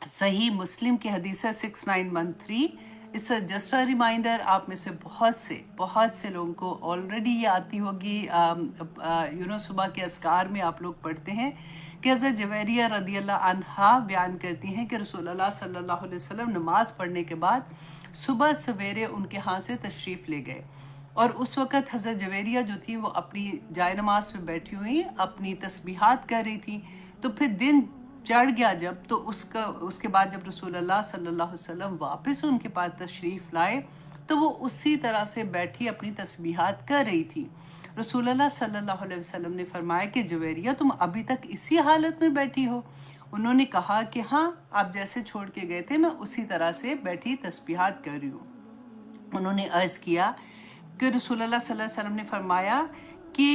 सही मुस्लिम की हदीस है 6913। इट्स जस्ट अ रिमाइंडर, आप में से बहुत से लोगों को ऑलरेडी ये आती होगी। सुबह के अस्कार में आप लोग पढ़ते हैं कि हज़रत जवेरिया रदी अल्लाह अन्हा बयान करती हैं कि रसूलुल्लाह सल्लल्लाहु अलैहि वसल्लम नमाज पढ़ने के बाद सुबह सवेरे उनके यहाँ से तशरीफ़ ले गए, और उस वक़्त हज़रत जवेरिया जो थी वो अपनी जाय नमाज में बैठी हुई अपनी तस्बीहात कर रही थी। तो फिर दिन चढ़ गया जब, तो उसके बाद जब रसूलुल्लाह सल्लल्लाहु अलैहि वसल्लम वापस उनके पास तशरीफ़ लाए, तो वो उसी तरह से बैठी अपनी तस्बीहात कर रही थी। रसूलुल्लाह सल्लल्लाहु अलैहि वसल्लम ने फरमाया कि जुवैरिया, तुम अभी तक इसी हालत में बैठी हो? उन्होंने कहा कि हाँ, आप जैसे छोड़ के गए थे मैं उसी तरह से बैठी तस्बीहात कर रही हूँ। उन्होंने अर्ज़ किया कि रसूलुल्लाह सल्लल्लाहु अलैहि वसल्लम ने फरमाया कि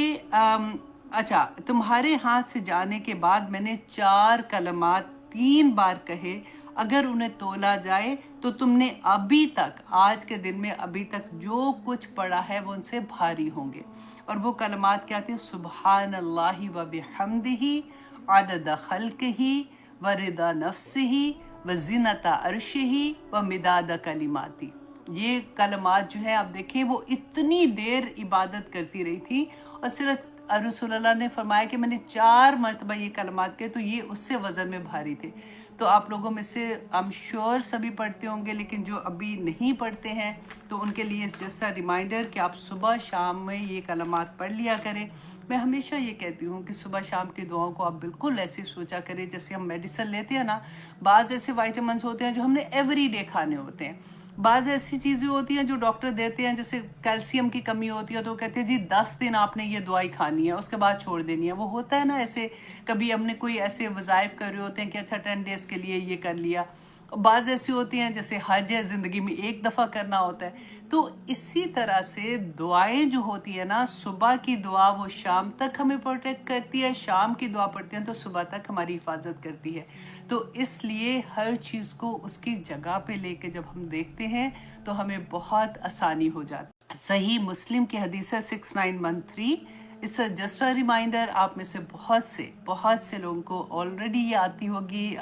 अच्छा, तुम्हारे हाथ से जाने के बाद मैंने 4 कलमात 3 बार कहे, अगर उन्हें तोला जाए तो तुमने अभी तक, आज के दिन में अभी तक जो कुछ पढ़ा है वो उनसे भारी होंगे। और वो कलमात क्या थे? सुब्हानल्लाहि व बिहम्दिही अदद खल्किही व रिदा नफ्सिही व ज़िनता अर्शिही व मिदाद कलिमाती। ये कलमात जो है आप देखें, वो इतनी देर इबादत करती रही थी, और सिर्फ रसूलुल्लाह ने फरमाया कि मैंने 4 मरतबा ये कलमात के, तो ये उससे वज़न में भारी थे। तो आप लोगों में से आई एम श्योर सभी पढ़ते होंगे, लेकिन जो अभी नहीं पढ़ते हैं तो उनके लिए जैसा रिमाइंडर कि आप सुबह शाम में ये कलमात पढ़ लिया करें। मैं हमेशा ये कहती हूँ कि सुबह शाम की दुआओं को आप बिल्कुल ऐसे सोचा करें जैसे हम मेडिसिन लेते हैं ना, बाज़ ऐसे वाइटामिन होते हैं जो हमने एवरीडे खाने होते हैं, बाज़ ऐसी चीज़ें होती हैं जो डॉक्टर देते हैं, जैसे कैल्शियम की कमी होती है तो वो कहते हैं जी 10 दिन आपने ये दवाई खानी है, उसके बाद छोड़ देनी है। वो होता है ना ऐसे, कभी हमने कोई ऐसे वज़ाइफ कर रहे होते हैं कि अच्छा 10 डेज़ के लिए ये कर लिया। बाज़ ऐसी होती हैं जैसे हज है, ज़िंदगी में एक दफ़ा करना होता है। तो इसी तरह से दुआएं जो होती है ना, सुबह की दुआ वो शाम तक हमें प्रोटेक्ट करती है, शाम की दुआ पढ़ते हैं तो सुबह तक हमारी हिफाजत करती है। तो इसलिए हर चीज़ को उसकी जगह पे लेके जब हम देखते हैं तो हमें बहुत आसानी हो जाती है। सही मुस्लिम की हदीस है 6913। इट्स जस्ट अ रिमाइंडर, आप में से बहुत से लोगों को ऑलरेडी ये आती होगी।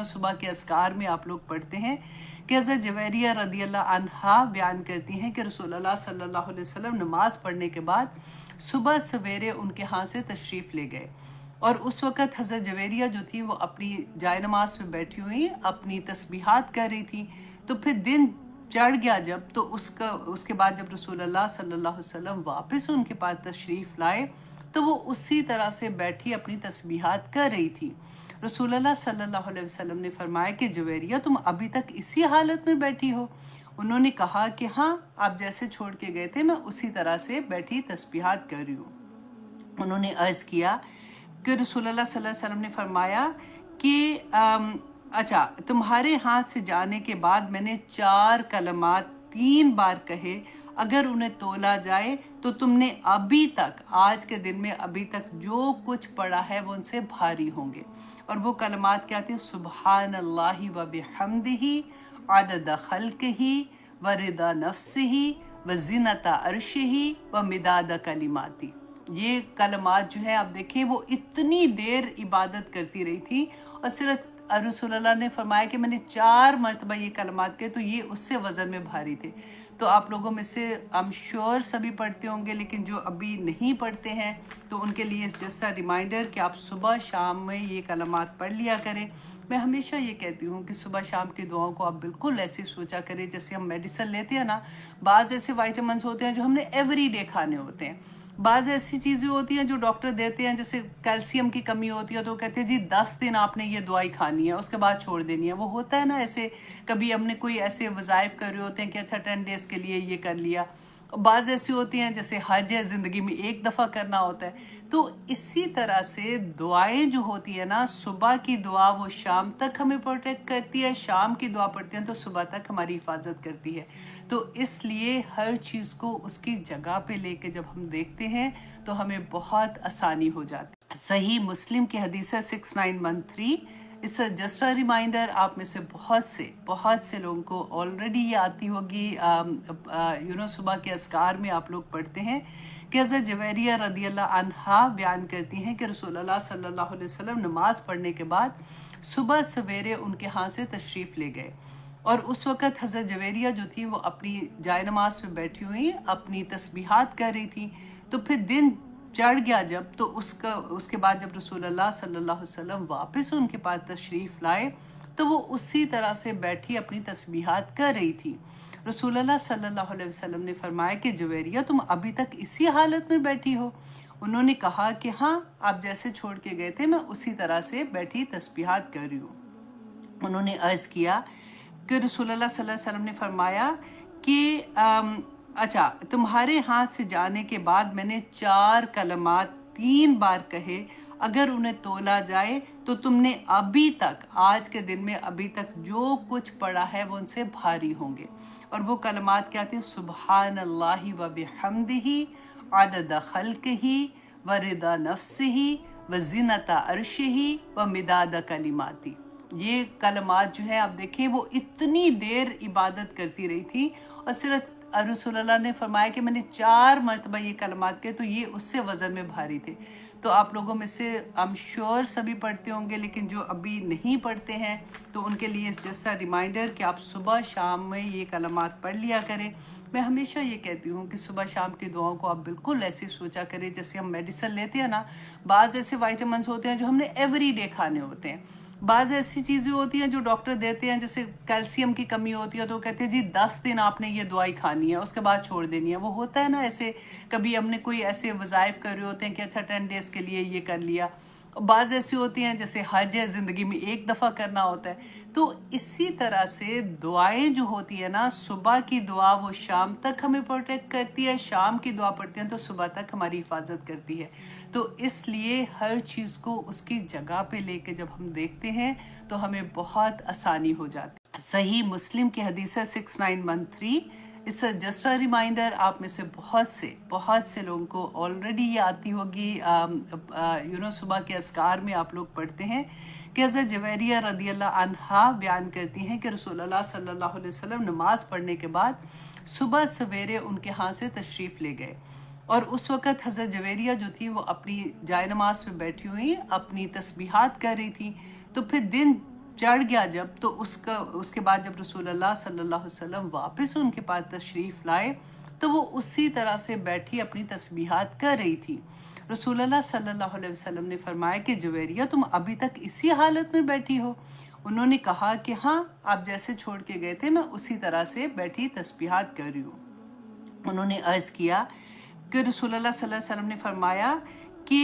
सुबह के अस्कार में आप लोग पढ़ते हैं कि हज़रत जवेरिया रदी अल्लाह अन्हा बयान करती हैं कि रसूलुल्लाह सल्लल्लाहु अलैहि वसल्लम नमाज पढ़ने के बाद सुबह सवेरे उनके यहाँ से तशरीफ़ ले गए, और उस वक़्त हज़रत जवेरिया जो थी वो अपनी जाय नमाज में बैठी हुई अपनी तस्बीहात कर रही थी। तो फिर दिन चढ़ गया जब, तो उसके बाद जब रसूलुल्लाह सल्लल्लाहु अलैहि वसल्लम वापस उनके पास तशरीफ़ लाए, तो वो उसी तरह से बैठी अपनी तस्बीहात कर रही थी। रसूलुल्लाह सल्लल्लाहु अलैहि वसल्लम ने फरमाया कि जुवैरिया, तुम अभी तक इसी हालत में बैठी हो? उन्होंने कहा कि हाँ, आप जैसे छोड़ के गए थे मैं उसी तरह से बैठी तस्बीहात कर रही हूँ। उन्होंने अर्ज़ किया कि रसूलुल्लाह सल्लल्लाहु अलैहि वसल्लम ने फरमाया कि अच्छा, तुम्हारे हाथ से जाने के बाद मैंने 4 कलमात 3 बार कहे, अगर उन्हें तोला जाए तो तुमने अभी तक, आज के दिन में अभी तक जो कुछ पढ़ा है वो उनसे भारी होंगे। और वो कलमात क्या थे? सुब्हानल्लाहि व बिहम्दिही अदद खल्किही व रिदा नफ्सिही व ज़िनता अर्शिही व मिदाद कलिमाती। ये कलमात जो है आप देखें, वो इतनी देर इबादत करती रही थी, और सिर्फ रसूलुल्लाह ने फरमाया कि मैंने 4 मरतबा ये कलमात के, तो ये उससे वज़न में भारी थे। तो आप लोगों में से आई एम श्योर सभी पढ़ते होंगे, लेकिन जो अभी नहीं पढ़ते हैं तो उनके लिए जैसा रिमाइंडर कि आप सुबह शाम में ये कलमात पढ़ लिया करें। मैं हमेशा ये कहती हूँ कि सुबह शाम की दुआओं को आप बिल्कुल ऐसे सोचा करें जैसे हम मेडिसिन लेते हैं ना, बाज़ ऐसे वाइटामिन होते हैं जो हमने एवरीडे खाने होते हैं, बाज़ ऐसी चीज़ें होती हैं जो डॉक्टर देते हैं, जैसे कैल्शियम की कमी होती है तो वो कहते हैं जी 10 दिन आपने ये दवाई खानी है, उसके बाद छोड़ देनी है। वो होता है ना ऐसे, कभी हमने कोई ऐसे वज़ाइफ कर रहे होते हैं कि अच्छा 10 डेज़ के लिए ये कर लिया। बाज़ ऐसी होती हैं जैसे हज है, ज़िंदगी में एक दफ़ा करना होता है। तो इसी तरह से दुआएं जो होती है ना, सुबह की दुआ वो शाम तक हमें प्रोटेक्ट करती है, शाम की दुआ पढ़ते हैं तो सुबह तक हमारी हिफाजत करती है। तो इसलिए हर चीज़ को उसकी जगह पे लेके जब हम देखते हैं तो हमें बहुत आसानी हो जाती है। सही मुस्लिम की हदीस है 6913। इट्स जस्ट अ रिमाइंडर, आप में से बहुत से लोगों को ऑलरेडी ये आती होगी। सुबह के अस्कार में आप लोग पढ़ते हैं कि हज़रत जवेरिया रदी अल्लाह अन्हा बयान करती हैं कि रसूलुल्लाह सल्लल्लाहु अलैहि वसल्लम नमाज पढ़ने के बाद सुबह सवेरे उनके यहाँ से तशरीफ़ ले गए, और उस वक़्त हज़रत जवेरिया जो थी वो अपनी जाय नमाज में बैठी हुई अपनी तस्बीहात कर रही थी। तो फिर दिन चढ़ गया जब, तो उसके बाद जब रसूलुल्लाह सल्लल्लाहु अलैहि वसल्लम वापस उनके पास तशरीफ़ लाए तो वो उसी तरह से बैठी अपनी तस्बीहात कर रही थी। रसूलुल्लाह सल्लल्लाहु अलैहि वसल्लम ने फरमाया कि जुवैरिया, तुम अभी तक इसी हालत में बैठी हो? उन्होंने कहा कि हाँ, आप जैसे छोड़ के गए थे मैं उसी तरह से बैठी तस्बीहात कर रही हूँ। उन्होंने अर्ज़ किया कि रसूलुल्लाह सल्लल्लाहु अलैहि वसल्लम ने फरमाया कि अच्छा, तुम्हारे हाथ से जाने के बाद मैंने 4 कलमात 3 बार कहे, अगर उन्हें तोला जाए तो तुमने अभी तक, आज के दिन में अभी तक जो कुछ पढ़ा है वो उनसे भारी होंगे। और वो कलमात क्या थे? सुब्हानल्लाहि व बिहम्दिही अदद खल्किही व रिदा नफ्सिही व ज़िनता अर्शिही व मिदाद कलिमाती। ये कलमात जो है आप देखें, वो इतनी देर इबादत करती रही थी, और सिर्फ रसूलुल्लाह ने फरमाया कि मैंने 4 मरतबा ये कलमात के, तो ये उससे वज़न में भारी थे। तो आप लोगों में से आई एम श्योर सभी पढ़ते होंगे, लेकिन जो अभी नहीं पढ़ते हैं तो उनके लिए जैसा रिमाइंडर कि आप सुबह शाम में ये कलमात पढ़ लिया करें। मैं हमेशा ये कहती हूँ कि सुबह शाम की दुआओं को आप बिल्कुल ऐसे सोचा करें जैसे हम मेडिसिन लेते हैं ना, बाज़ ऐसे वाइटामिन्स होते हैं जो हमने एवरी डे खाने होते हैं, बाज़ ऐसी चीज़ें होती हैं जो डॉक्टर देते हैं, जैसे कैल्शियम की कमी होती है तो कहते हैं जी 10 दिन आपने ये दवाई खानी है, उसके बाद छोड़ देनी है। वो होता है ना ऐसे, कभी हमने कोई ऐसे वज़ाइफ कर रहे होते हैं कि अच्छा 10 डेज़ के लिए ये कर लिया। बाज़ ऐसी होती हैं जैसे हज है, ज़िंदगी में एक दफ़ा करना होता है। तो इसी तरह से दुआएं जो होती है ना, सुबह की दुआ वो शाम तक हमें प्रोटेक्ट करती है, शाम की दुआ पढ़ते हैं तो सुबह तक हमारी हिफाजत करती है। तो इसलिए हर चीज़ को उसकी जगह पे लेके जब हम देखते हैं तो हमें बहुत आसानी हो जाती है। सही मुस्लिम की हदीस है 6913। इट्स जस्ट अ रिमाइंडर, आप में से बहुत से लोगों को ऑलरेडी ये आती होगी। सुबह के अस्कार में आप लोग पढ़ते हैं कि हज़रत जवेरिया रदी अल्लाह अन्हा बयान करती हैं कि रसूलुल्लाह सल्लल्लाहु अलैहि वसल्लम नमाज पढ़ने के बाद सुबह सवेरे उनके यहाँ से तशरीफ़ ले गए, और उस वक़्त हज़रत जवेरिया जो थी वो अपनी जाय नमाज में बैठी हुई अपनी तस्बीहात कर रही थी। तो फिर दिन चढ़ गया जब, तो उसके बाद जब रसूलुल्लाह सल्लल्लाहु अलैहि वसल्लम वापस उनके पास तशरीफ़ लाए तो वो उसी तरह से बैठी अपनी तस्बीहात कर रही थी। रसूलुल्लाह सल्लल्लाहु अलैहि वसल्लम ने फरमाया कि जुवैरिया, तुम अभी तक इसी हालत में बैठी हो? उन्होंने कहा कि हाँ, आप जैसे छोड़ के गए थे मैं उसी तरह से बैठी तस्बीहात कर रही हूँ। उन्होंने अर्ज़ किया कि रसूलुल्लाह सल्लल्लाहु अलैहि वसल्लम ने फरमाया कि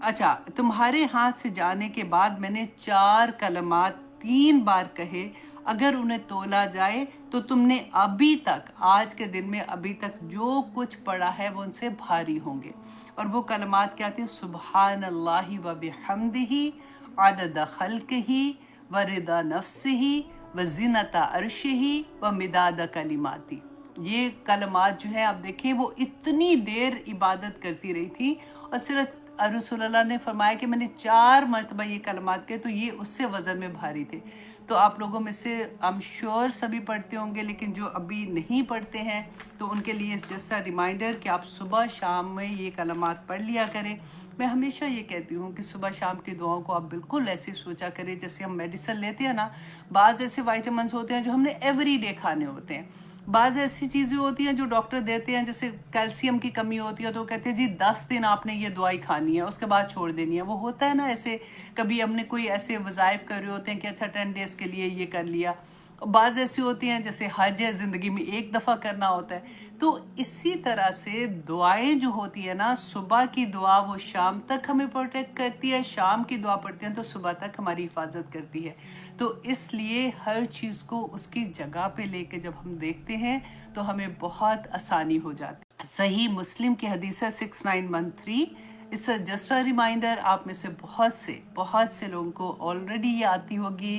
अच्छा, तुम्हारे हाथ से जाने के बाद मैंने 4 कलमात 3 बार कहे, अगर उन्हें तोला जाए तो तुमने अभी तक, आज के दिन में अभी तक जो कुछ पढ़ा है वो उनसे भारी होंगे। और वो कलमात क्या थे? सुब्हानल्लाहि व बिहम्दिही अदद खल्किही व रिदा नफ्सिही व ज़िनता अर्शिही व मिदाद कलिमाती। ये कलमात जो है आप देखें, वो इतनी देर इबादत करती रही थी, और सिर्फ रसूलुल्लाह ने फरमाया कि मैंने 4 मरतबा ये कलमात के, तो ये उससे वज़न में भारी थे। तो आप लोगों में से आई एम श्योर सभी पढ़ते होंगे, लेकिन जो अभी नहीं पढ़ते हैं तो उनके लिए जैसा रिमाइंडर कि आप सुबह शाम में ये कलमात पढ़ लिया करें। मैं हमेशा ये कहती हूँ कि सुबह शाम की दुआओं को आप बिल्कुल ऐसे सोचा करें जैसे हम मेडिसिन लेते हैं ना, बाज़ ऐसे वाइटामिन्स होते हैं जो हमने एवरी डे खाने होते हैं, बाज़ ऐसी चीज़ें होती हैं जो डॉक्टर देते हैं, जैसे कैल्शियम की कमी होती है तो कहते हैं जी 10 दिन आपने ये दवाई खानी है, उसके बाद छोड़ देनी है। वो होता है ना ऐसे, कभी हमने कोई ऐसे वज़ाइफ कर रहे होते हैं कि अच्छा 10 डेज़ के लिए ये कर लिया। बाज़ ऐसी होती हैं जैसे हज है, ज़िंदगी में एक दफ़ा करना होता है। तो इसी तरह से दुआएं जो होती है ना, सुबह की दुआ वो शाम तक हमें प्रोटेक्ट करती है, शाम की दुआ पढ़ते हैं तो सुबह तक हमारी हिफाजत करती है। तो इसलिए हर चीज़ को उसकी जगह पे लेके जब हम देखते हैं तो हमें बहुत आसानी हो जाती है। सही मुस्लिम की हदीस है 6913। इट्स जस्ट अ रिमाइंडर, आप में से बहुत से लोगों को ऑलरेडी ये आती होगी।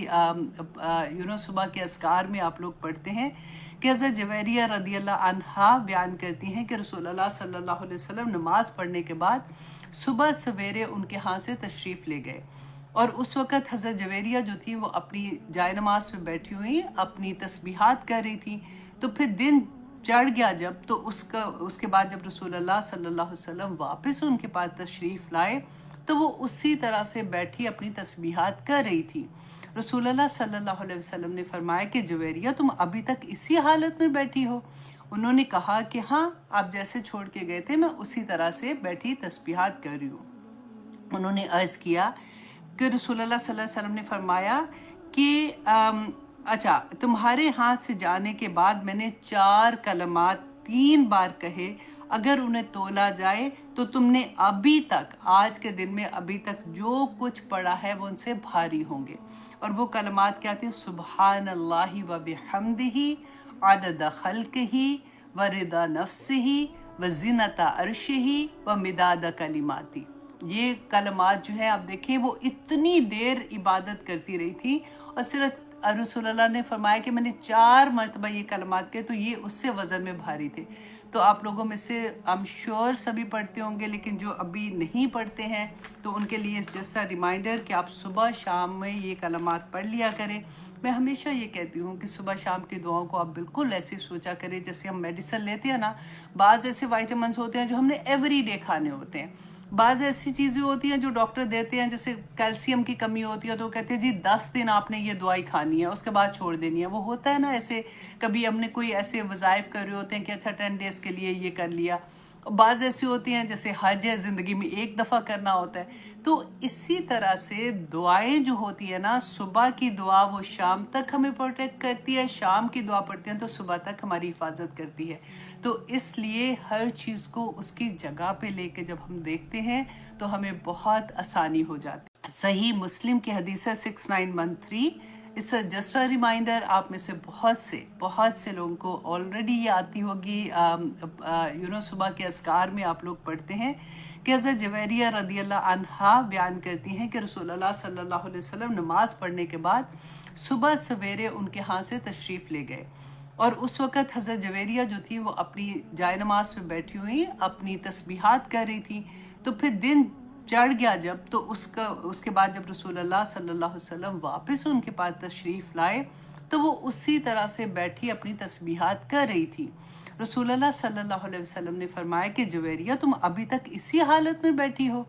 सुबह के अस्कार में आप लोग पढ़ते हैं कि हज़रत जवेरिया रदी अल्लाह अन्हा बयान करती हैं कि रसूलुल्लाह सल्लल्लाहु अलैहि वसल्लम नमाज पढ़ने के बाद सुबह सवेरे उनके यहाँ से तशरीफ़ ले गए, और उस वक़्त हज़रत जवेरिया जो थी वो अपनी जाए नमाज़ में बैठी हुई अपनी तस्बीहात कर रही थी। तो फिर दिन चढ़ गया जब, तो उसके बाद जब रसूलुल्लाह सल्लल्लाहु अलैहि वसल्लम वापस उनके पास तशरीफ़ लाए, तो वो उसी तरह से बैठी अपनी तस्बीहात कर रही थी। रसूलुल्लाह सल्लल्लाहु अलैहि वसल्लम ने फरमाया कि जुवैरिया तुम अभी तक इसी हालत में बैठी हो? उन्होंने कहा कि हाँ, आप जैसे छोड़ के गए थे मैं उसी तरह से बैठी तस्बीहात कर रही हूँ। उन्होंने अर्ज़ किया कि रसूलुल्लाह सल्लल्लाहु अलैहि वसल्लम ने फरमाया कि अच्छा, तुम्हारे हाथ से जाने के बाद मैंने 4 कलमात 3 बार कहे, अगर उन्हें तोला जाए तो तुमने अभी तक, आज के दिन में अभी तक जो कुछ पढ़ा है वो उनसे भारी होंगे। और वो कलमात क्या थे? सुब्हानल्लाहि व बिहम्दिही अदद खल्किही व रिदा नफ्सिही व ज़िनता अर्शिही व मिदाद कलिमाती। ये कलमात जो है आप देखें, वो इतनी देर इबादत करती रही थी और सिर्फ रसूलुल्लाह ने फरमाया कि मैंने 4 मरतबा ये कलमात कहे, तो ये उससे वज़न में भारी थे। तो आप लोगों में से आई एम श्योर सभी पढ़ते होंगे, लेकिन जो अभी नहीं पढ़ते हैं तो उनके लिए जैसा रिमाइंडर कि आप सुबह शाम में ये कलमात पढ़ लिया करें। मैं हमेशा ये कहती हूँ कि सुबह शाम की दुआओं को आप बिल्कुल ऐसे सोचा करें जैसे हम मेडिसिन लेते हैं ना, बाज़ ऐसे वाइटामिन्स होते हैं जो हमने एवरीडे खाने होते हैं, बाज़ ऐसी चीज़ें होती हैं जो डॉक्टर देते हैं, जैसे कैल्शियम की कमी होती है तो वो कहते हैं जी 10 दिन आपने ये दवाई खानी है, उसके बाद छोड़ देनी है। वो होता है ना ऐसे, कभी हमने कोई ऐसे वज़ाइफ कर रहे होते हैं कि अच्छा 10 डेज़ के लिए ये कर लिया। बाज़ ऐसी होती हैं जैसे हज है, ज़िंदगी में एक दफ़ा करना होता है। तो इसी तरह से दुआएं जो होती है ना, सुबह की दुआ वो शाम तक हमें प्रोटेक्ट करती है, शाम की दुआ पढ़ते हैं तो सुबह तक हमारी हिफाजत करती है। तो इसलिए हर चीज़ को उसकी जगह पे लेके जब हम देखते हैं तो हमें बहुत आसानी हो जाती है। सही मुस्लिम की हदीस है 6913। इट्स जस्ट अ रिमाइंडर, आप में से बहुत से लोगों को ऑलरेडी ये आती होगी, सुबह के अस्कार में आप लोग पढ़ते हैं कि हज़रत जुवैरिया रदियल्लाहु अन्हा बयान करती हैं कि रसूलुल्लाह सल्लल्लाहु अलैहि वसल्लम नमाज पढ़ने के बाद सुबह सवेरे उनके यहाँ से तशरीफ़ ले गए। और उस वक़्त हज़रत जुवैरिया जो थी वो अपनी जाए नमाज में बैठी हुई अपनी तस्बीहात कर रही थी। तो फिर दिन चढ़ गया जब, तो उसके बाद जब रसूलुल्लाह सल्लल्लाहु अलैहि वसल्लम वापस उनके पास तशरीफ़ लाए, तो वो उसी तरह से बैठी अपनी तस्बीहात कर रही थी। रसूलुल्लाह सल्लल्लाहु अलैहि वसल्लम ने फरमाया कि जुवैरिया तुम अभी तक इसी हालत में बैठी हो?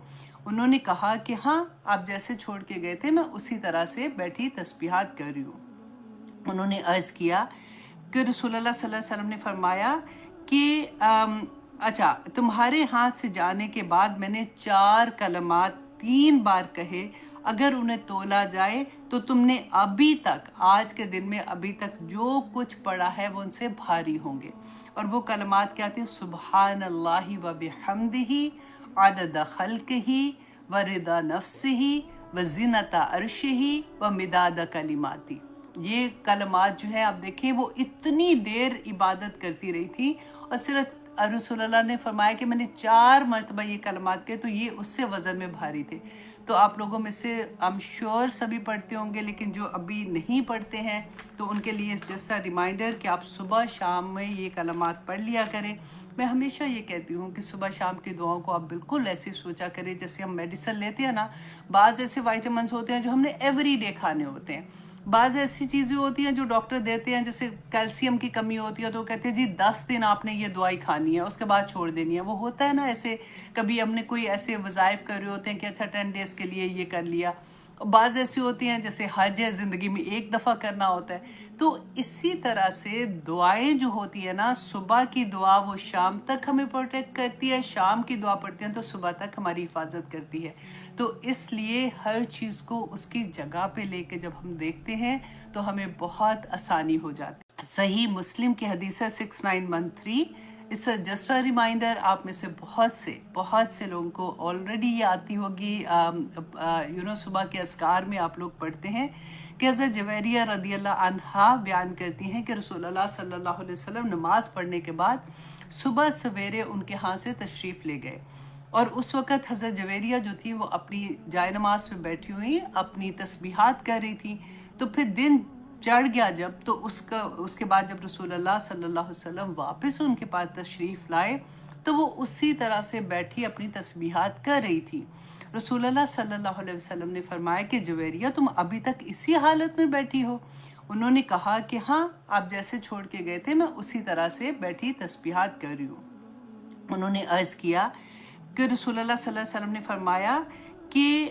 उन्होंने कहा कि हाँ, आप जैसे छोड़ के गए थे मैं उसी तरह से बैठी तस्बीहात कर रही हूँ। उन्होंने अर्ज़ किया कि रसूलुल्लाह सल्लल्लाहु अलैहि वसल्लम ने फरमाया कि अच्छा, तुम्हारे हाथ से जाने के बाद मैंने 4 कलमात 3 बार कहे, अगर उन्हें तोला जाए तो तुमने अभी तक, आज के दिन में अभी तक जो कुछ पढ़ा है वो उनसे भारी होंगे। और वो कलमात क्या थे? सुब्हानल्लाहि व बिहम्दिही अदद खल्किही व रिदा नफ्सिही व ज़िनता अर्शिही व मिदाद कलिमाती। ये कलमात जो है आप देखें, वो इतनी देर इबादत करती रही थी और सिर्फ रसूलुल्लाह ने फरमाया कि मैंने 4 मरतबा ये कलमात कहे, तो ये उससे वज़न में भारी थे। तो आप लोगों में से आई एम श्योर सभी पढ़ते होंगे, लेकिन जो अभी नहीं पढ़ते हैं तो उनके लिए जैसा रिमाइंडर कि आप सुबह शाम में ये कलमात पढ़ लिया करें। मैं हमेशा ये कहती हूँ कि सुबह शाम की दुआओं को आप बिल्कुल ऐसे सोचा करें जैसे हम मेडिसिन लेते हैं ना, बाज़ ऐसे वाइटामिन्स होते हैं जो हमने एवरीडे खाने होते हैं, बाज़ ऐसी चीज़ें होती हैं जो डॉक्टर देते हैं, जैसे कैल्शियम की कमी होती है तो कहते हैं जी 10 दिन आपने ये दवाई खानी है, उसके बाद छोड़ देनी है। वो होता है ना ऐसे, कभी हमने कोई ऐसे वज़ाइफ कर रहे होते हैं कि अच्छा 10 डेज़ के लिए ये कर लिया। बाज़ ऐसी होती हैं जैसे हज है, ज़िंदगी में एक दफ़ा करना होता है। तो इसी तरह से दुआएं जो होती है ना, सुबह की दुआ वो शाम तक हमें प्रोटेक्ट करती है, शाम की दुआ पढ़ते हैं तो सुबह तक हमारी हिफाजत करती है। तो इसलिए हर चीज़ को उसकी जगह पे लेके जब हम देखते हैं तो हमें बहुत आसानी हो जाती है। सही मुस्लिम की हदीस है 6913। इट्स जस्ट अ रिमाइंडर, आप में से बहुत से लोगों को ऑलरेडी ये आती होगी, सुबह के अस्कार में आप लोग पढ़ते हैं कि हज़रत जुवैरिया रदियल्लाहु अन्हा बयान करती हैं कि रसूलुल्लाह सल्लल्लाहु अलैहि वसल्लम नमाज पढ़ने के बाद सुबह सवेरे उनके यहाँ से तशरीफ़ ले गए। और उस वक़्त हज़रत जुवैरिया जो थी वो अपनी जाए नमाज में बैठी हुई अपनी तस्बीहात कर रही थी। तो फिर दिन चढ़ गया जब, तो उसके बाद जब रसूलुल्लाह सल्लल्लाहु अलैहि वसल्लम वापस उनके पास तशरीफ़ लाए, تو وہ اسی طرح سے بیٹھی اپنی تسبیحات کر رہی تھی۔ رسول اللہ صلی اللہ علیہ وسلم نے فرمایا کہ جویریہ تم ابھی تک اسی حالت میں بیٹھی ہو؟ انہوں نے کہا کہ ہاں، آپ جیسے چھوڑ کے گئے تھے میں اسی طرح سے بیٹھی تسبیحات کر رہی ہوں۔ انہوں نے عرض کیا کہ رسول اللہ صلی اللہ علیہ وسلم نے فرمایا کہ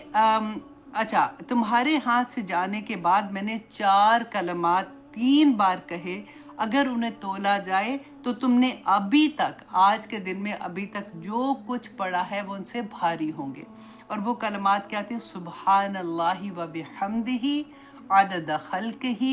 اچھا، تمہارے ہاتھ سے جانے کے بعد میں نے 4 کلمات 3 بار کہے، اگر انہیں تولا جائے تو تم نے ابھی تک، آج کے دن میں ابھی تک جو کچھ پڑھا ہے وہ ان سے بھاری ہوں گے۔ اور وہ کلمات کیا تھے؟ سبحان اللہ و بحمدہ عدد خلقہ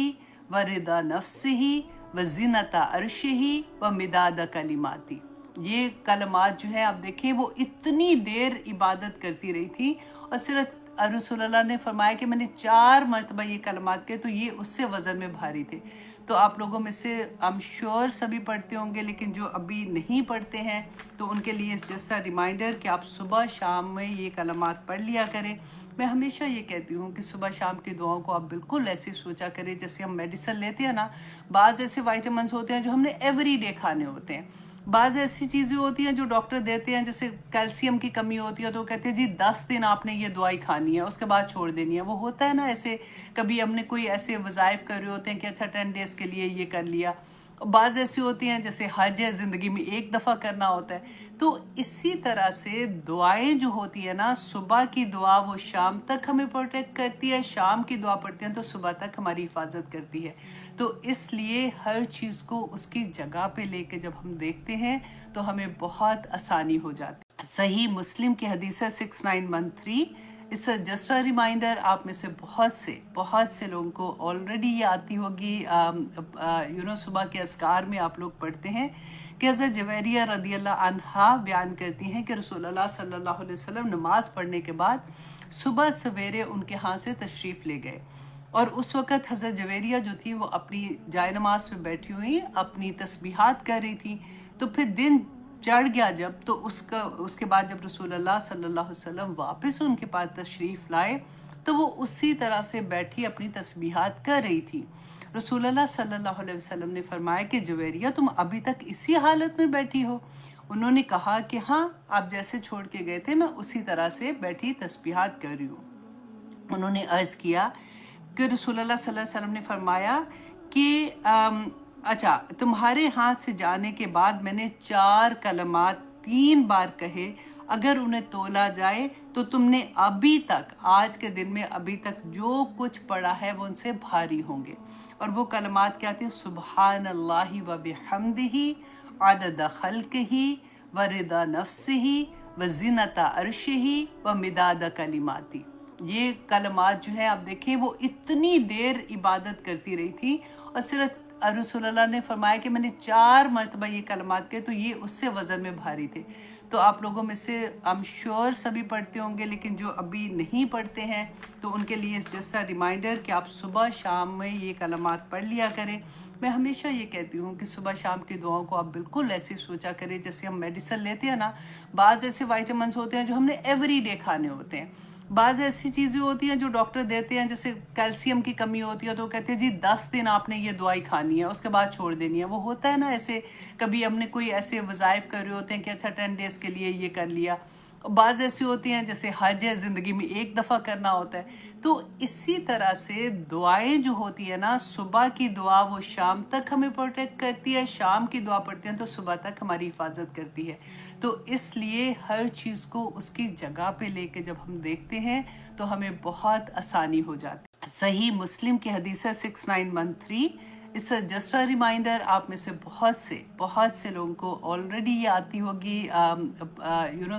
و رضا نفسہ و زینت عرشہ و مداد کلماتی۔ یہ کلمات جو ہے آپ دیکھیں وہ اتنی دیر عبادت کرتی رہی تھی، اور صرف رسول اللہ نے فرمایا کہ میں نے 4 مرتبہ یہ کلمات کہے تو یہ اس سے وزن میں بھاری تھے۔ تو آپ لوگوں میں سے I'm sure سبھی پڑھتے ہوں گے، لیکن جو ابھی نہیں پڑھتے ہیں تو ان کے لیے جیسا ریمائنڈر کہ آپ صبح شام میں یہ کلمات پڑھ لیا کریں۔ میں ہمیشہ یہ کہتی ہوں کہ صبح شام کی دعاؤں کو آپ بالکل ایسے سوچا کریں جیسے ہم میڈیسن لیتے ہیں نا، بعض ایسے وائٹامنس ہوتے ہیں جو ہم نے ایوری ڈے کھانے ہوتے ہیں، بعض ایسی چیزیں ہوتی ہیں جو ڈاکٹر دیتے ہیں، جیسے کیلشیم کی کمی ہوتی ہے تو وہ کہتے ہیں جی 10 دن آپ نے یہ دوائی کھانی ہے، اس کے بعد چھوڑ دینی ہے۔ وہ ہوتا ہے نا ایسے، کبھی ہم نے کوئی ایسے وظائف کر رہے ہوتے ہیں کہ اچھا 10 ڈیز کے لیے یہ کر لیا۔ بعض ایسی ہوتی ہیں جیسے حج ہے، زندگی میں ایک دفعہ کرنا ہوتا ہے۔ تو اسی طرح سے دعائیں جو ہوتی ہیں نا، صبح کی دعا وہ شام تک ہمیں پروٹیکٹ کرتی ہے، شام کی دعا پڑھتے ہیں تو صبح تک ہماری حفاظت کرتی ہے۔ تو اس لیے ہر چیز کو اس کی جگہ پہ لے کے جب ہم دیکھتے ہیں تو ہمیں بہت آسانی ہو جاتی ہے۔ صحیح مسلم کی حدیث ہے 6913۔ اس سے جسٹ اے ریمائنڈر، آپ میں سے بہت سے لوگوں کو آلریڈی یہ آتی ہوگی، صبح کے اذکار میں آپ لوگ پڑھتے ہیں کہ حضرت جویریہ رضی اللہ عنہا بیان کرتی ہیں کہ رسول اللہ صلی اللہ علیہ وسلم نماز پڑھنے کے بعد صبح سویرے ان کے ہاں سے تشریف لے گئے، اور اس وقت حضرت جویریہ جو تھی وہ اپنی جائے نماز پہ بیٹھی ہوئی اپنی تسبیحات کر رہی تھی۔ تو پھر دن چڑھ گیا جب، تو اس کے بعد جب رسول اللہ صلی اللہ علیہ وسلم واپس ان کے پاس تشریف لائے تو وہ اسی طرح سے بیٹھی اپنی تسبیحات کر رہی تھی۔ رسول اللہ صلی اللہ علیہ وسلم نے فرمایا کہ جویریہ تم ابھی تک اسی حالت میں بیٹھی ہو؟ انہوں نے کہا کہ ہاں، آپ جیسے چھوڑ کے گئے تھے میں اسی طرح سے بیٹھی تسبیحات کر رہی ہوں۔ انہوں نے عرض کیا کہ رسول اللہ صلی اللہ علیہ وسلم نے فرمایا کہ اچھا، تمہارے ہاتھ سے جانے کے بعد میں نے 4 کلمات 3 بار کہے، اگر انہیں تولا جائے تو تم نے ابھی تک، آج کے دن میں ابھی تک جو کچھ پڑھا ہے وہ ان سے بھاری ہوں گے۔ اور وہ کلمات کیا تھے؟ سبحان اللہ و بحمدہ عدد خلقہ و رضا نفسہ و زینت عرشہ و مداد کلماتی۔ یہ کلمات جو ہے آپ دیکھیں وہ اتنی دیر عبادت کرتی رہی تھی، اور صرف رسول اللہ نے فرمایا کہ میں نے 4 مرتبہ یہ کلمات کہے تو یہ اس سے وزن میں بھاری تھے۔ تو آپ لوگوں میں سے I'm sure سبھی پڑھتے ہوں گے، لیکن جو ابھی نہیں پڑھتے ہیں تو ان کے لیے جیسا ریمائنڈر کہ آپ صبح شام میں یہ کلمات پڑھ لیا کریں۔ میں ہمیشہ یہ کہتی ہوں کہ صبح شام کی دعاؤں کو آپ بالکل ایسے سوچا کریں جیسے ہم میڈیسن لیتے ہیں نا، بعض ایسے وائٹامنس ہوتے ہیں جو ہم نے ایوری ڈے کھانے ہوتے ہیں، بعض ایسی چیزیں ہوتی ہیں جو ڈاکٹر دیتے ہیں، جیسے کیلشیم کی کمی ہوتی ہے تو وہ کہتے ہیں جی 10 دن آپ نے یہ دوائی کھانی ہے، اس کے بعد چھوڑ دینی ہے۔ وہ ہوتا ہے نا ایسے، کبھی ہم نے کوئی ایسے وظائف کر رہے ہوتے ہیں کہ اچھا 10 ڈیز کے لیے یہ کر لیا۔ بعض ایسی ہوتی ہیں جیسے حج ہے، زندگی میں ایک دفعہ کرنا ہوتا ہے۔ تو اسی طرح سے دعائیں جو ہوتی ہیں نا، صبح کی دعا وہ شام تک ہمیں پروٹیکٹ کرتی ہے، شام کی دعا پڑھتے ہیں تو صبح تک ہماری حفاظت کرتی ہے۔ تو اس لیے ہر چیز کو اس کی جگہ پہ لے کے جب ہم دیکھتے ہیں تو ہمیں بہت آسانی ہو جاتی ہے۔ صحیح مسلم کی حدیث ہے 6913۔ اس سے جسٹ اے ریمائنڈر، آپ میں سے بہت سے لوگوں کو آلریڈی یہ آتی ہوگی،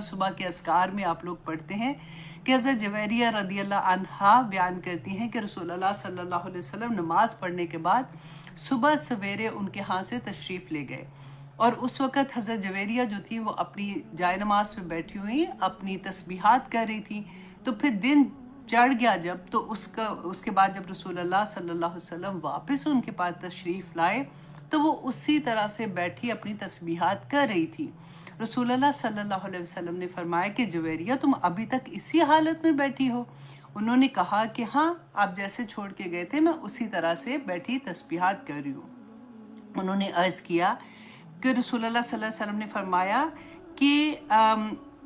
صبح کے اذکار میں آپ لوگ پڑھتے ہیں کہ حضرت جویریہ رضی اللہ عنہا بیان کرتی ہیں کہ رسول اللہ صلی اللہ علیہ وسلم نماز پڑھنے کے بعد صبح سویرے ان کے ہاں سے تشریف لے گئے، اور اس وقت حضرت جویریہ جو تھی وہ اپنی جائے نماز پہ بیٹھی ہوئی اپنی تسبیحات کر رہی تھی۔ تو پھر دن چڑھ گیا جب، تو اس کے بعد جب رسول اللہ صلی اللہ علیہ وسلم واپس ان کے پاس تشریف لائے تو وہ اسی طرح سے بیٹھی اپنی تسبیحات کر رہی تھی۔ رسول اللہ صلی اللہ علیہ وسلم نے فرمایا کہ جویریہ تم ابھی تک اسی حالت میں بیٹھی ہو؟ انہوں نے کہا کہ ہاں، آپ جیسے چھوڑ کے گئے تھے میں اسی طرح سے بیٹھی تسبیحات کر رہی ہوں۔ انہوں نے عرض کیا کہ رسول اللہ صلی اللہ علیہ وسلم نے فرمایا کہ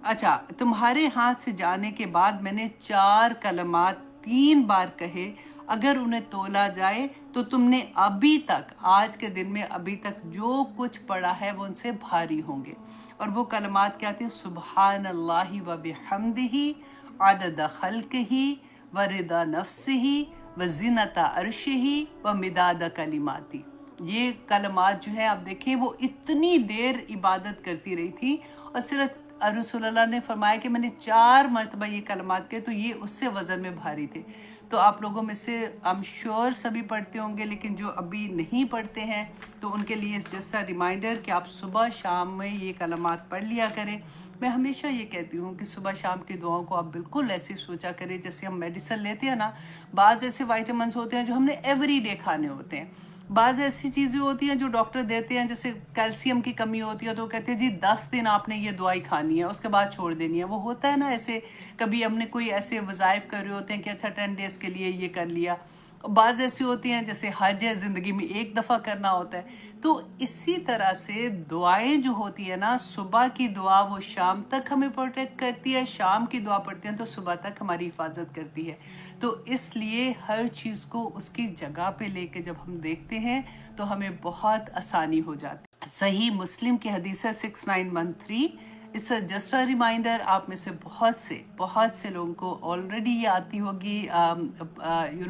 अच्छा, तुम्हारे हाथ से जाने के बाद मैंने 4 कलमात 3 बार कहे, अगर उन्हें तोला जाए तो तुमने अभी तक, आज के दिन में अभी तक जो कुछ पढ़ा है वो उनसे भारी होंगे। और वो कलमात क्या थी? सुबहान अल्लाहि व बिहम्दिही अदद खल्किही व रिदा नफ्सिही व ज़िनता अर्शिही व मिदाद कलिमाती। ये कलमात जो है आप देखें, वो इतनी देर इबादत करती रही थी, और सिर्फ रसूलुल्लाह ने फरमाया कि मैंने 4 मरतबा ये कलमात के, तो ये उससे वज़न में भारी थे। तो आप लोगों में से आई एम श्योर सभी पढ़ते होंगे, लेकिन जो अभी नहीं पढ़ते हैं तो उनके लिए जैसा रिमाइंडर कि आप सुबह शाम में ये कलमात पढ़ लिया करें। मैं हमेशा ये कहती हूँ कि सुबह शाम की दुआओं को आप बिल्कुल ऐसे सोचा करें जैसे हम मेडिसिन लेते हैं ना, बाज़ ऐसे वाइटामिन्स होते हैं जो हमने एवरी डे खाने होते हैं, बाज़ ऐसी चीज़ें होती हैं जो डॉक्टर देते हैं, जैसे कैल्शियम की कमी होती है तो कहते हैं जी 10 दिन आपने ये दवाई खानी है, उसके बाद छोड़ देनी है। वो होता है ना ऐसे, कभी हमने कोई ऐसे वज़ाइफ कर रहे होते हैं कि अच्छा 10 डेज़ के लिए ये कर लिया। बाज़ ऐसी होती हैं जैसे हज है, ज़िंदगी में एक दफ़ा करना होता है। तो इसी तरह से दुआएं जो होती है ना, सुबह की दुआ वो शाम तक हमें प्रोटेक्ट करती है, शाम की दुआ पढ़ते हैं तो सुबह तक हमारी हिफाजत करती है। तो इसलिए हर चीज़ को उसकी जगह पे लेके जब हम देखते हैं तो हमें बहुत आसानी हो जाती है। सही मुस्लिम की हदीस है 6913। इट्स जस्ट अ रिमाइंडर, आप में से बहुत से लोगों को ऑलरेडी ये आती होगी।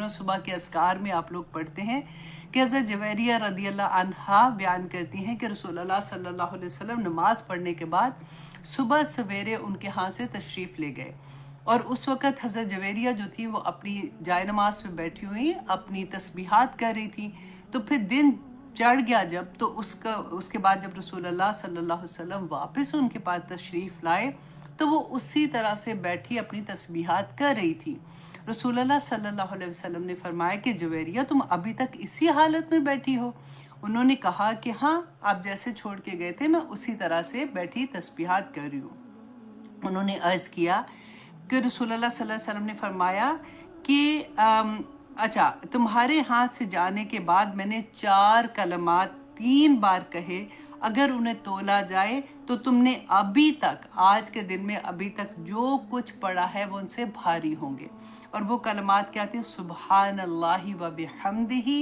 सुबह के अस्कार में आप लोग पढ़ते हैं कि हज़रत जवेरिया रदियल्लाहु अन्हा बयान करती हैं कि रसूलुल्लाह सल्लल्लाहु अलैहि वसल्लम नमाज पढ़ने के बाद सुबह सवेरे उनके यहाँ से तशरीफ़ ले गए, और उस वक़्त हज़रत जवेरिया जो थी वो अपनी जाय नमाज में बैठी हुई अपनी तस्बीहात कर रही थी। तो फिर दिन चढ़ गया जब, तो उसके बाद जब रसूलुल्लाह सल्लल्लाहु अलैहि वसल्लम वापस उनके पास तशरीफ़ लाए तो वो उसी तरह से बैठी अपनी तस्बीहात कर रही थी। रसूलुल्लाह सल्लल्लाहु अलैहि वसल्लम ने फरमाया कि जुवैरिया, तुम अभी तक इसी हालत में बैठी हो? उन्होंने कहा कि हाँ, आप जैसे छोड़ के गए थे मैं उसी तरह से बैठी तस्बीहात कर रही हूँ। उन्होंने अर्ज़ किया कि रसूलुल्लाह सल्लल्लाहु अलैहि वसल्लम ने फरमाया कि अच्छा, तुम्हारे हाथ से जाने के बाद मैंने 4 कलमात 3 बार कहे, अगर उन्हें तोला जाए तो तुमने अभी तक, आज के दिन में अभी तक जो कुछ पढ़ा है वो उनसे भारी होंगे। और वो कलमात क्या थे? सुबहान अल्लाहि व बिहम्दिही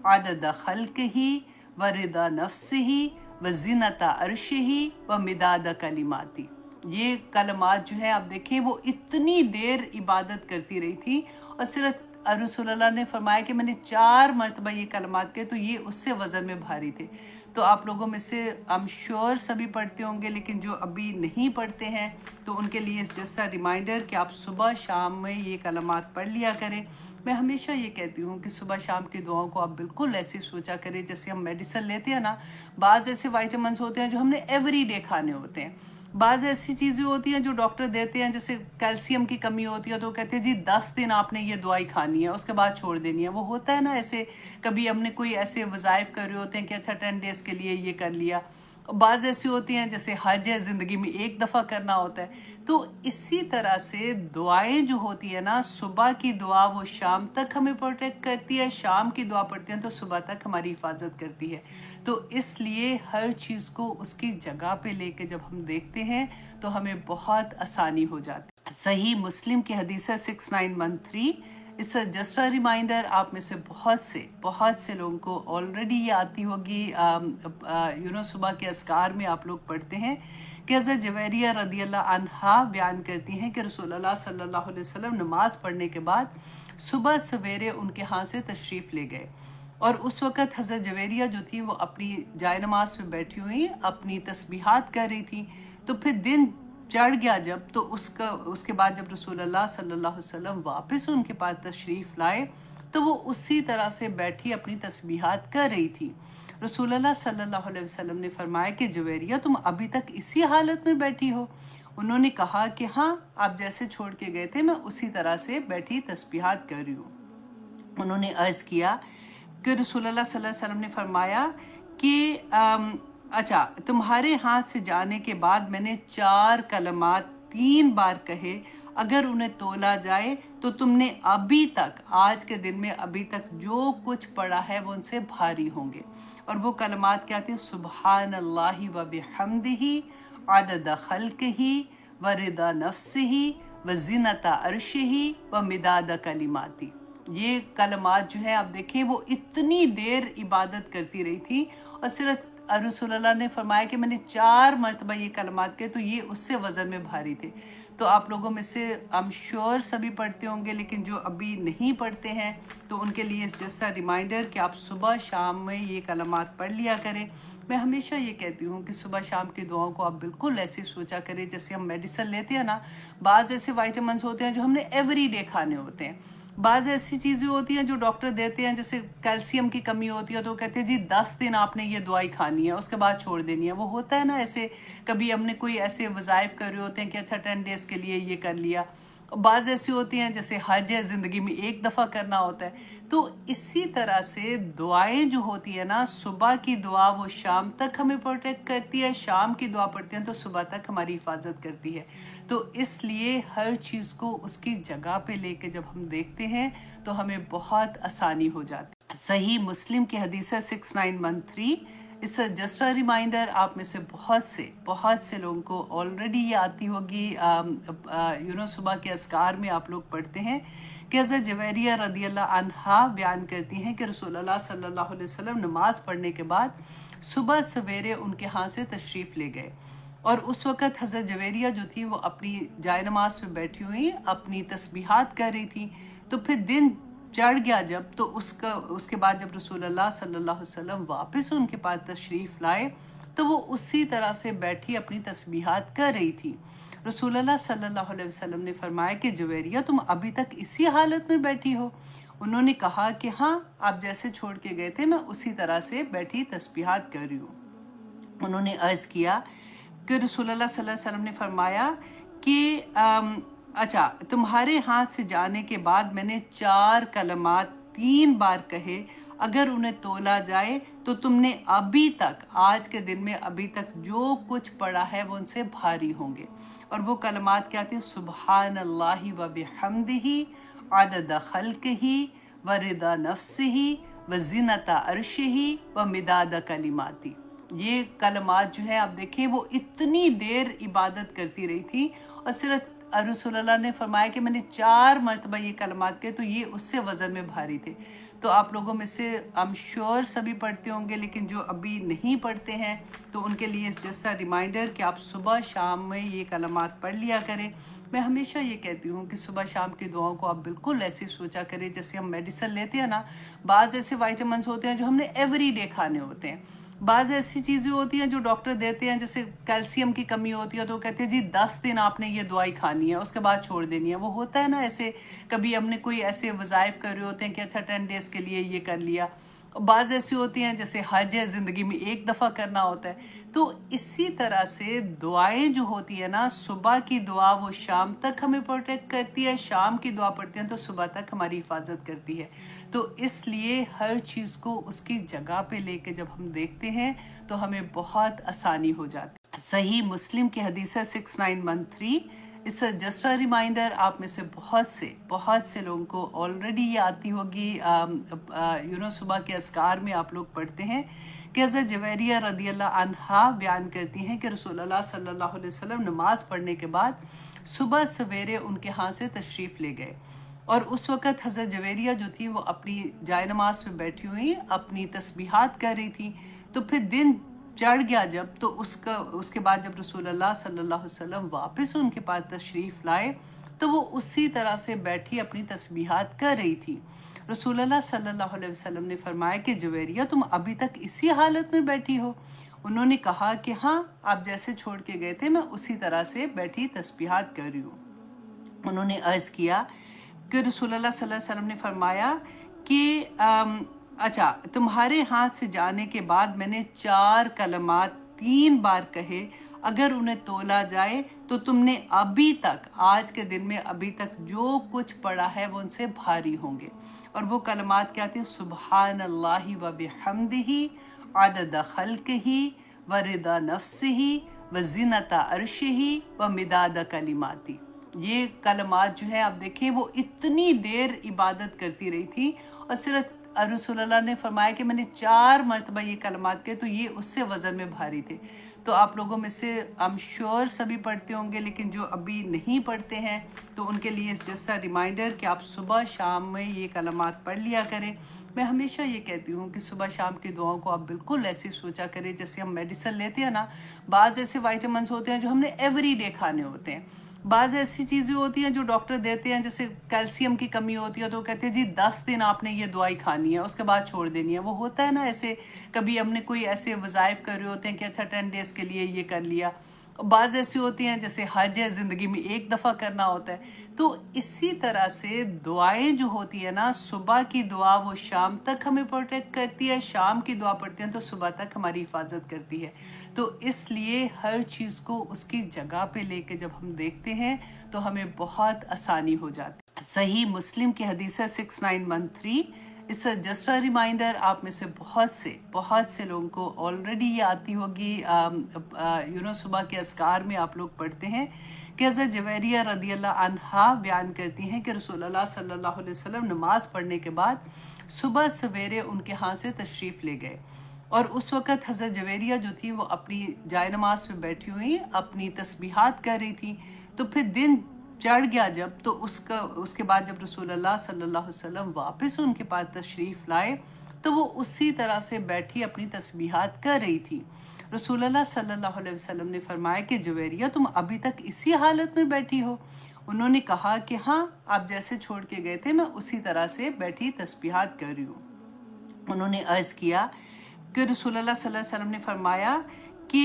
अदद खल्किही व रिदा नफ्सिही व ज़िनता अर्शिही व मिदाद कलिमाती। ये कलमात जो है आप देखें, वो इतनी देर इबादत करती रही थी, और सिर्फ रसूलुल्लाह ने फरमाया कि मैंने 4 मरतबा ये कलमात के, तो ये उससे वज़न में भारी थे। तो आप लोगों में से आई एम श्योर सभी पढ़ते होंगे, लेकिन जो अभी नहीं पढ़ते हैं तो उनके लिए जैसा रिमाइंडर कि आप सुबह शाम में ये कलमात पढ़ लिया करें। मैं हमेशा ये कहती हूँ कि सुबह शाम की दुआओं को आप बिल्कुल ऐसे सोचा करें जैसे हम मेडिसिन लेते हैं ना, बाज़ ऐसे वाइटामिन्स होते हैं जो हमने एवरी डे खाने होते हैं, बाज़ ऐसी चीज़ें होती हैं जो डॉक्टर देते हैं, जैसे कैल्शियम की कमी होती है तो कहते हैं जी 10 दिन आपने ये दवाई खानी है, उसके बाद छोड़ देनी है। वो होता है ना ऐसे, कभी हमने कोई ऐसे वज़ाइफ कर रहे होते हैं कि अच्छा 10 डेज़ के लिए ये कर लिया। बाज़ ऐसी होती हैं जैसे हज है, ज़िंदगी में एक दफ़ा करना होता है। तो इसी तरह से दुआएं जो होती है ना, सुबह की दुआ वो शाम तक हमें प्रोटेक्ट करती है, शाम की दुआ पढ़ते हैं तो सुबह तक हमारी हिफाजत करती है। तो इसलिए हर चीज़ को उसकी जगह पे लेके जब हम देखते हैं तो हमें बहुत आसानी हो जाती है। सही मुस्लिम की हदीस है 6913। इट्स जस्ट अ रिमाइंडर, आप में से बहुत से लोगों को ऑलरेडी ये आती होगी। सुबह के अस्कार में आप लोग पढ़ते हैं कि हज़रत जवेरिया रदियल्लाहु अन्हा बयान करती हैं कि रसूलुल्लाह सल्लल्लाहु अलैहि वसल्लम नमाज पढ़ने के बाद सुबह सवेरे उनके यहाँ से तशरीफ़ ले गए, और उस वक़्त हज़रत जवेरिया जो थी वो अपनी जाय नमाज में बैठी हुई अपनी तस्बीहात कर रही थी। तो फिर दिन चढ़ गया जब, तो उसके बाद जब रसूलुल्लाह सल्लल्लाहु अलैहि वसल्लम वापस उनके पास तशरीफ़ लाए तो वो उसी तरह से बैठी अपनी तस्बीहात कर रही थी। रसूलुल्लाह सल्लल्लाहु अलैहि वसल्लम ने फरमाया कि जुवैरिया, तुम अभी तक इसी हालत में बैठी हो? उन्होंने कहा कि हाँ, आप जैसे छोड़ के गए थे मैं उसी तरह से बैठी तस्बीहात कर रही हूँ। उन्होंने अर्ज़ किया कि रसूलुल्लाह सल्लल्लाहु अलैहि वसल्लम ने फरमाया कि अच्छा, तुम्हारे हाथ से जाने के बाद मैंने 4 कलमात 3 बार कहे, अगर उन्हें तोला जाए तो तुमने अभी तक, आज के दिन में अभी तक जो कुछ पढ़ा है वो उनसे भारी होंगे। और वो कलमात क्या थे? सुबहान अल्लाहि व बिहम्दिही आदद खल्क़िही व रिदा नफ्सिही व ज़ीनत अर्शिही व मिदाद कलिमाती। ये कलमात जो है आप देखें वो इतनी देर इबादत करती रही थी, और सिर्फ रसूलुल्लाह ने फरमाया कि मैंने 4 मरतबा ये कलमात के, तो ये उससे वज़न में भारी थे। तो आप लोगों में से आई एम श्योर सभी पढ़ते होंगे, लेकिन जो अभी नहीं पढ़ते हैं तो उनके लिए जैसा रिमाइंडर कि आप सुबह शाम में ये कलमात पढ़ लिया करें। मैं हमेशा ये कहती हूँ कि सुबह शाम की दुआओं को आप बिल्कुल ऐसे सोचा करें जैसे हम मेडिसिन लेते हैं ना, बाज़ ऐसे वाइटामिन्स होते हैं जो हमने एवरीडे खाने होते हैं, बाज़ ऐसी चीज़ें होती हैं जो डॉक्टर देते हैं, जैसे कैल्शियम की कमी होती है तो वो कहते हैं जी 10 दिन आपने ये दवाई खानी है, उसके बाद छोड़ देनी है। वो होता है ना ऐसे, कभी हमने कोई ऐसे वज़ाइफ कर रहे होते हैं कि अच्छा 10 डेज़ के लिए ये कर लिया। बाज़ ऐसी होती हैं जैसे हज है, ज़िंदगी में एक दफ़ा करना होता है। तो इसी तरह से दुआएं जो होती है ना, सुबह की दुआ वो शाम तक हमें प्रोटेक्ट करती है, शाम की दुआ पढ़ते हैं तो सुबह तक हमारी हिफाजत करती है। तो इसलिए हर चीज़ को उसकी जगह पे लेके जब हम देखते हैं तो हमें बहुत आसानी हो जाती है। सही मुस्लिम की हदीस है 6913। इट्स जस्ट अ रिमाइंडर, आप में से बहुत से लोगों को ऑलरेडी ये आती होगी, सुबह के अस्कार में आप लोग पढ़ते हैं कि हज़रत जुवैरिया रदियल्लाहु अन्हा बयान करती हैं कि रसूलुल्लाह सल्लल्लाहु अलैहि वसल्लम नमाज पढ़ने के बाद सुबह सवेरे उनके यहाँ से तशरीफ़ ले गए, और उस वक़्त हज़रत जुवैरिया जो थी वो अपनी जाय नमाज में बैठी हुई अपनी तस्बीहात कर रही थी। तो फिर दिन चढ़ गया जब, तो उसके बाद जब रसूलुल्लाह सल्लल्लाहु अलैहि वसल्लम वापस उनके पास तशरीफ़ लाए तो वो उसी तरह से बैठी अपनी तस्बीहात कर रही थी। रसूलुल्लाह सल्लल्लाहु अलैहि वसल्लम ने फरमाया कि जुवैरिया तुम अभी तक इसी हालत में बैठी हो? उन्होंने कहा कि हाँ, आप जैसे छोड़ के गए थे मैं उसी तरह से बैठी तस्बीहात कर रही हूँ। उन्होंने अर्ज़ किया कि रसूलुल्लाह सल्लल्लाहु अलैहि वसल्लम ने फरमाया कि अच्छा, तुम्हारे हाथ से जाने के बाद मैंने 4 कलमात 3 बार कहे, अगर उन्हें तोला जाए तो तुमने अभी तक, आज के दिन में अभी तक जो कुछ पढ़ा है वो उनसे भारी होंगे। और वो कलमात क्या थे? सुब्हानल्लाहि व बिहम्दिही अदद खल्क़िही व रिदा नफ्सिही व ज़ीनत अर्शिही व मिदाद कलिमाती। ये कलमात जो है आप देखें वो इतनी देर इबादत करती रही थी, और सिर्फ रसूलुल्लाह ने फरमाया कि मैंने 4 मरतबा ये कलमात के, तो ये उससे वज़न में भारी थे। तो आप लोगों में से आई एम श्योर सभी पढ़ते होंगे, लेकिन जो अभी नहीं पढ़ते हैं तो उनके लिए जैसा रिमाइंडर कि आप सुबह शाम में ये कलमात पढ़ लिया करें। मैं हमेशा ये कहती हूँ कि सुबह शाम की दुआओं को आप बिल्कुल ऐसे सोचा करें जैसे हम मेडिसिन लेते हैं ना, बाज़ ऐसे वाइटामिन्स होते हैं जो हमने एवरीडे खाने होते हैं, बाज़ ऐसी चीज़ें होती हैं जो डॉक्टर देते हैं, जैसे कैल्शियम की कमी होती है तो वो कहते हैं जी 10 दिन आपने ये दवाई खानी है, उसके बाद छोड़ देनी है। वो होता है ना ऐसे, कभी हमने कोई ऐसे वज़ाइफ कर रहे होते हैं कि अच्छा 10 डेज़ के लिए ये कर लिया। बाज़ ऐसी होती हैं जैसे हज है, ज़िंदगी में एक दफ़ा करना होता है। तो इसी तरह से दुआएं जो होती है ना, सुबह की दुआ वो शाम तक हमें प्रोटेक्ट करती है, शाम की दुआ पढ़ते हैं तो सुबह तक हमारी हिफाजत करती है। तो इसलिए हर चीज़ को उसकी जगह पे लेके जब हम देखते हैं तो हमें बहुत आसानी हो जाती है। सही मुस्लिम की हदीस है 6913। इट्स जस्ट अ रिमाइंडर, आप में से बहुत से लोगों को ऑलरेडी ये आती होगी, सुबह के अस्कार में आप लोग पढ़ते हैं कि हज़रत जुवैरिया रदियल्लाहु अन्हा बयान करती हैं कि रसूलुल्लाह सल्लल्लाहु अलैहि वसल्लम नमाज पढ़ने के बाद सुबह सवेरे उनके यहाँ से तशरीफ़ ले गए, और उस वक़्त हज़रत जुवैरिया जो थी वो अपनी जाय नमाज में बैठी हुई अपनी तस्बीहात कर रही थी। तो फिर दिन चढ़ गया जब, तो उसके बाद जब रसूलुल्लाह सल्लल्लाहु अलैहि वसल्लम वापस उनके पास तशरीफ़ लाए तो वो उसी तरह से बैठी अपनी तस्बीहात कर रही थी। रसूलुल्लाह सल्लल्लाहु अलैहि वसल्लम ने फरमाया कि जुवैरिया तुम अभी तक इसी हालत में बैठी हो? उन्होंने कहा कि हाँ, आप जैसे छोड़ के गए थे मैं उसी तरह से बैठी तस्बीहात कर रही हूँ। उन्होंने अर्ज़ किया कि रसूलुल्लाह सल्लल्लाहु अलैहि वसल्लम ने फरमाया कि अच्छा, तुम्हारे हाथ से जाने के बाद मैंने 4 कलमात 3 बार कहे, अगर उन्हें तोला जाए तो तुमने अभी तक, आज के दिन में अभी तक जो कुछ पढ़ा है वो उनसे भारी होंगे। और वो कलमात क्या थे? सुब्हानल्लाहि व बिहम्दिही अदद खल्क़िही व रिदा नफ्सिही व ज़ीनत अर्शिही व मिदाद कलिमाती। ये कलमात जो है आप देखें वो इतनी देर इबादत करती रही थी, और सिर्फ रसूलुल्लाह ने फरमाया कि मैंने 4 मरतबा ये कलमात कहे तो ये उससे वज़न में भारी थे। तो आप लोगों में से आई एम श्योर सभी पढ़ते होंगे, लेकिन जो अभी नहीं पढ़ते हैं तो उनके लिए जस्ट अ रिमाइंडर कि आप सुबह शाम में ये कलमात पढ़ लिया करें। मैं हमेशा ये कहती हूँ कि सुबह शाम की दुआओं को आप बिल्कुल ऐसे सोचा करें जैसे हम मेडिसिन लेते हैं ना, बाज़ ऐसे वाइटामिन्स होते हैं जो हमने एवरीडे खाने होते हैं, बाज़ ऐसी चीज़ें होती हैं जो डॉक्टर देते हैं, जैसे कैल्शियम की कमी होती है तो वो कहते हैं जी 10 दिन आपने ये दवाई खानी है, उसके बाद छोड़ देनी है। वो होता है ना ऐसे, कभी हमने कोई ऐसे वज़ाइफ कर रहे होते हैं कि अच्छा 10 डेज़ के लिए ये कर लिया। बाज़ ऐसी होती हैं जैसे हज है, ज़िंदगी में एक दफ़ा करना होता है। तो इसी तरह से दुआएं जो होती है ना, सुबह की दुआ वो शाम तक हमें प्रोटेक्ट करती है, शाम की दुआ पढ़ते हैं तो सुबह तक हमारी हिफाजत करती है। तो इसलिए हर चीज़ को उसकी जगह पे लेके जब हम देखते हैं तो हमें बहुत आसानी हो जाती है। सही मुस्लिम की हदीस है 6913। इट्स जस्ट अ रिमाइंडर, आप में से बहुत से लोगों को ऑलरेडी ये आती होगी। सुबह के अस्कार में आप लोग पढ़ते हैं कि हज़रत जवेरिया रदी अल्लाह अन्हा बयान करती हैं कि रसूलुल्लाह सल्लल्लाहु अलैहि वसल्लम नमाज पढ़ने के बाद सुबह सवेरे उनके यहाँ से तशरीफ़ ले गए, और उस वक़्त हज़रत जवेरिया जो थी वो अपनी जाय नमाज में बैठी हुई अपनी तस्बीहात कर रही थी। तो फिर दिन चढ़ गया जब, तो उसके बाद जब रसूलुल्लाह सल्लल्लाहु अलैहि वसल्लम वापस उनके पास तशरीफ़ लाए तो वो उसी तरह से बैठी अपनी तस्बीहात कर रही थी। रसूलुल्लाह सल्लल्लाहु अलैहि वसल्लम ने फरमाया कि जुवैरिया तुम अभी तक इसी हालत में बैठी हो? उन्होंने कहा कि हाँ, आप जैसे छोड़ के गए थे मैं उसी तरह से बैठी तस्बीहात कर रही हूँ। उन्होंने अर्ज़ किया कि रसूलुल्लाह सल्लल्लाहु अलैहि वसल्लम ने फरमाया कि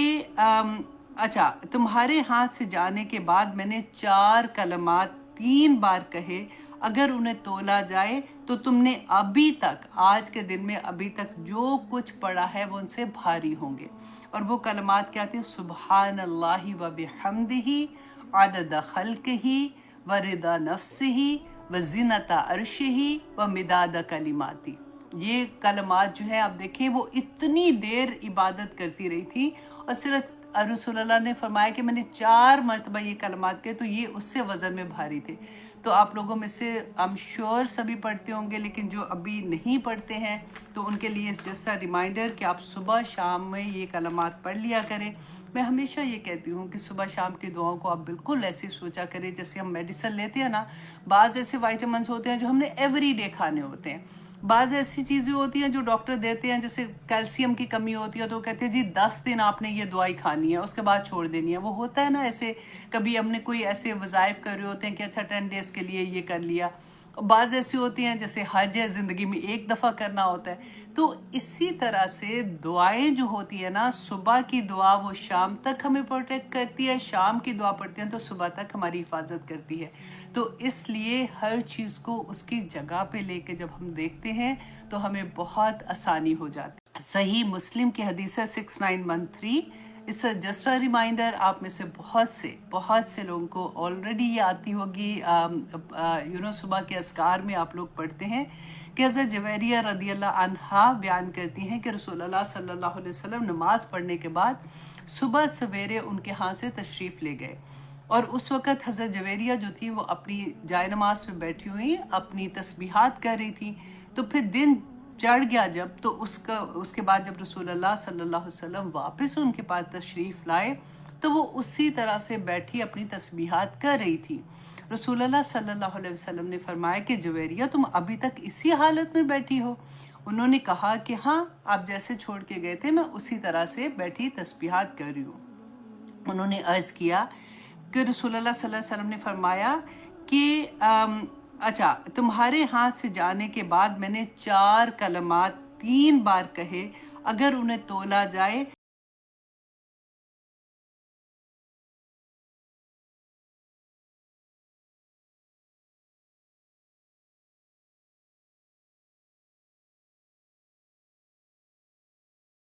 अच्छा, तुम्हारे हाथ से जाने के बाद मैंने 4 कलमात 3 बार कहे, अगर उन्हें तोला जाए तो तुमने अभी तक, आज के दिन में अभी तक जो कुछ पढ़ा है वो उनसे भारी होंगे। और वो कलमात क्या थे? सुब्हानल्लाहि व बिहम्दिही अदद खल्किही व रिदा नफ्सिही व ज़िनता अर्शिही व मिदाद कलिमाती। ये कलमात जो है आप देखें, वो इतनी देर इबादत करती रही थी और सिर्फ रसूलुल्लाह ने फरमाया कि मैंने 4 मरतबा ये कलमात कहे तो ये उससे वज़न में भारी थे। तो आप लोगों में से आई एम श्योर सभी पढ़ते होंगे, लेकिन जो अभी नहीं पढ़ते हैं तो उनके लिए जैसा रिमाइंडर कि आप सुबह शाम में ये कलमात पढ़ लिया करें। मैं हमेशा ये कहती हूँ कि सुबह शाम की दुआओं को आप बिल्कुल ऐसे सोचा करें जैसे हम मेडिसिन लेते हैं ना, बाज़ ऐसे वाइटामिन्स होते हैं जो हमने एवरीडे खाने होते हैं, बाज़ ऐसी चीज़ें होती हैं जो डॉक्टर देते हैं, जैसे कैल्शियम की कमी होती है तो वो कहते हैं जी 10 दिन आपने ये दवाई खानी है, उसके बाद छोड़ देनी है। वो होता है ना ऐसे, कभी हमने कोई ऐसे वज़ाइफ कर रहे होते हैं कि अच्छा 10 डेज़ के लिए ये कर लिया। बाज़ ऐसी होती हैं जैसे हज है, ज़िंदगी में एक दफ़ा करना होता है। तो इसी तरह से दुआएं जो होती है ना, सुबह की दुआ वो शाम तक हमें प्रोटेक्ट करती है, शाम की दुआ पढ़ते हैं तो सुबह तक हमारी हिफाजत करती है। तो इसलिए हर चीज़ को उसकी जगह पे लेके जब हम देखते हैं तो हमें बहुत आसानी हो जाती है। सही मुस्लिम की हदीस है 6913। इट्स जस्ट अ रिमाइंडर, आप में से बहुत से लोगों को ऑलरेडी ये आती होगी। सुबह के अस्कार में आप लोग पढ़ते हैं कि हज़रत जवेरिया रदी अल्लाह अन्हा बयान करती हैं कि रसूलुल्लाह सल्लल्लाहु अलैहि वसल्लम नमाज पढ़ने के बाद सुबह सवेरे उनके यहाँ से तशरीफ़ ले गए, और उस वक़्त हज़रत जवेरिया जो थी वो अपनी जाय नमाज में बैठी हुई अपनी तस्बीहात कर रही थी। तो फिर दिन चढ़ गया जब, तो उसके बाद जब रसूलुल्लाह सल्लल्लाहु अलैहि वसल्लम वापस उनके पास तशरीफ़ लाए तो वो उसी तरह से बैठी अपनी तस्बीहात कर रही थी। रसूलुल्लाह सल्लल्लाहु अलैहि वसल्लम ने फरमाया कि जुवैरिया तुम अभी तक इसी हालत में बैठी हो? उन्होंने कहा कि हाँ, आप जैसे छोड़ के गए थे मैं उसी तरह से बैठी तस्बीहात कर रही हूँ। उन्होंने अर्ज़ किया कि रसूलुल्लाह सल्लल्लाहु अलैहि वसल्लम ने फरमाया कि अच्छा, तुम्हारे हाथ से जाने के बाद मैंने 4 कलमात 3 बार कहे, अगर उन्हें तोला जाए